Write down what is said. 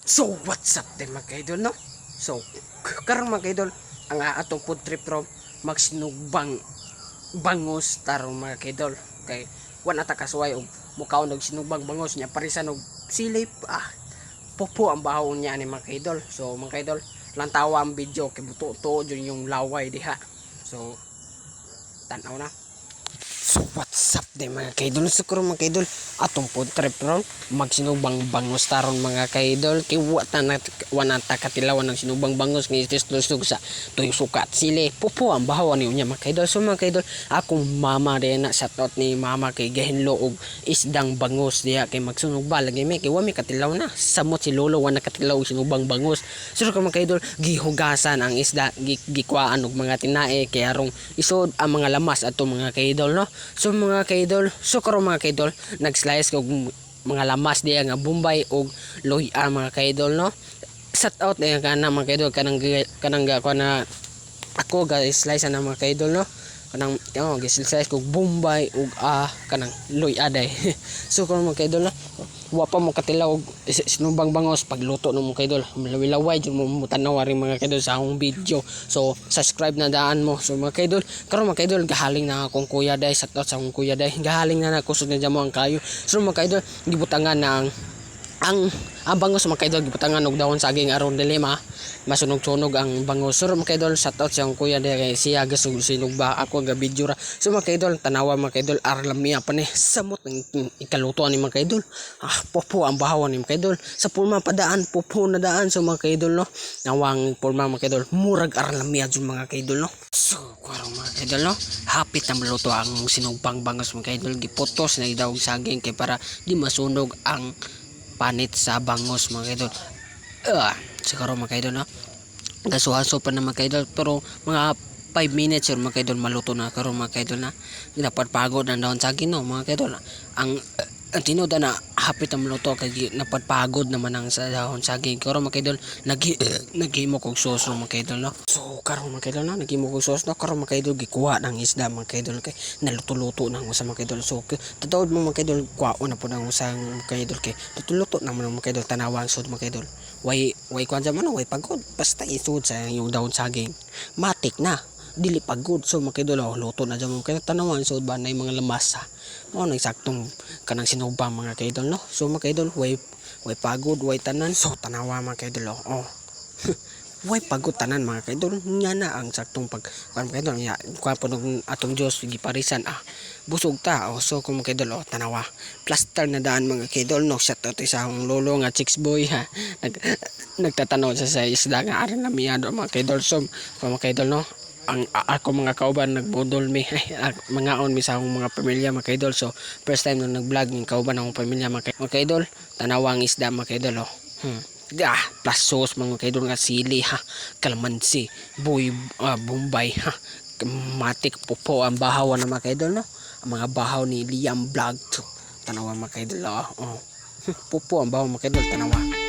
So what's up din mga kaidol no? So karon mga kaidol ang atong food trip rom magsinugbang bangos tarong mga kaidol kay wala ta kasway og mukaw og sinugbang bangos niya parisan og silip popo ang bahon niya ni mga kaidol. So mga kaidol lantawa ang video kay buto-to yung laway diha. So tanaw na. So what's up din mga kaidol, siguro mga kaidol atong food trip ron magsinubang bangos taron mga kaidol kay wala ta katilawan ng sinubang bangos ng istusog sa tuyo sukat sili pupo ang bahawan niya mga kaidol. So mga kaidol akong mama din na shoutout ni mama kay gahinlo og isdang bangos diha kay magsunog ba lagi may kay wami katilaw na samot si lolo wala katilaw sinubang bangos. So mga kaidol gihugasan ang isda gikwaan og mga tinae kay arong isod ang mga lamas ato mga kaidol no. So mga kaidol, so karon mga kaidol nag-slice ko mga lamas diya nga Bombay og loya mga kaidol no. Shout out na kana mga kaidol kanang na ako guys slice na mga kaidol no. Kanang gi-slice ko Bombay og kanang loya day. So karon mga kaidol no wa pa mo katilaw og sinubang bangos pagluto no mga kaidol. Laway jud mo tanaw ring mga kaidol sa akong video. So subscribe na daan mo. So mga kaidol karon mga kaidol gahaling na akong kuya day shout out sa akong kuya day gahaling na kusog na jamo ang kayo. So mga kaidol gibutangan na ang bangos mga kaidol gibutangan og dahon saging aron dili masunog-sunog ang bangos. So mga kaidol shout out sa akong kuya day kay siya gasug sinugba ako ga video ra. So mga kaidol tanawa mga kaidol arlamia pa ni samot ng ikalutuan ni mga kaidol. Popo ang bahawan ni mga kaidol sa pulma padaan popo na daan. So mga kaidol no nawang pulma mga kaidol murag arlamia jud mga kaidol no. So karon mga kaidol no hapit na maluto ang sinugbang bangos mga kaidol giputos na daw saging kay para di masunog ang panit sa bangos mga kaidol. Siguro mga kaidol no gasuhaso pa na mga kaidol pero mga 5 minutes or mga kaidol maluto na karon mga kaidol na dapat pagod na daon saging no mga kaidol. Ang tinuod na hapit ang maluto kay napagpagod naman ang sa dahon saging karon mga kaidol naghimo kog sauce mga kaidol no. So karon mga kaidol no naghimo kog sauce no karon mga kaidol gikuha ng isda mga kaidol kay naluto-luto nang usa mga kaidol. So tatuod mo mga kaidol kuwaon na po nang usang mga kaidol kay luto-luto naman mga kaidol tanawang sud mga kaidol way kuan sa man way pagod basta isud sa yung dahon saging matik na dili pagod. So mga kaidol luto na jud mga kaidol tanawan sud ba nay mga lamas mo nang saktong kanang sinubang mga kaidol no. So mga kaidol way pagod way tanan. So tanawa mga kaidol way pagod tanan mga kaidol nya na ang saktong pag kuan mga kaidol nya kuan po ng atong Dios giparisan busog ta so kung mga kaidol tanawa plaster na daan mga kaidol no. Shout out sa akong lolo nga chicks boy nagtatanaw sa isda nga aron na miyado mga kaidol. So kung mga kaidol no ang ako mga kauban nagbudol mi mga on mi sa akong mga pamilya mga kaidol. So first time nung nag-vlog ng kauban akong pamilya mga kaidol tanawang isda mga kaidol plus sauce mga kaidol nga sili kalamansi boy Bombay matik popo ang bahaw na mga kaidol no. Ang mga bahaw ni Liam Vlog tanawa mga kaidol popo ang bahaw mga kaidol tanawa.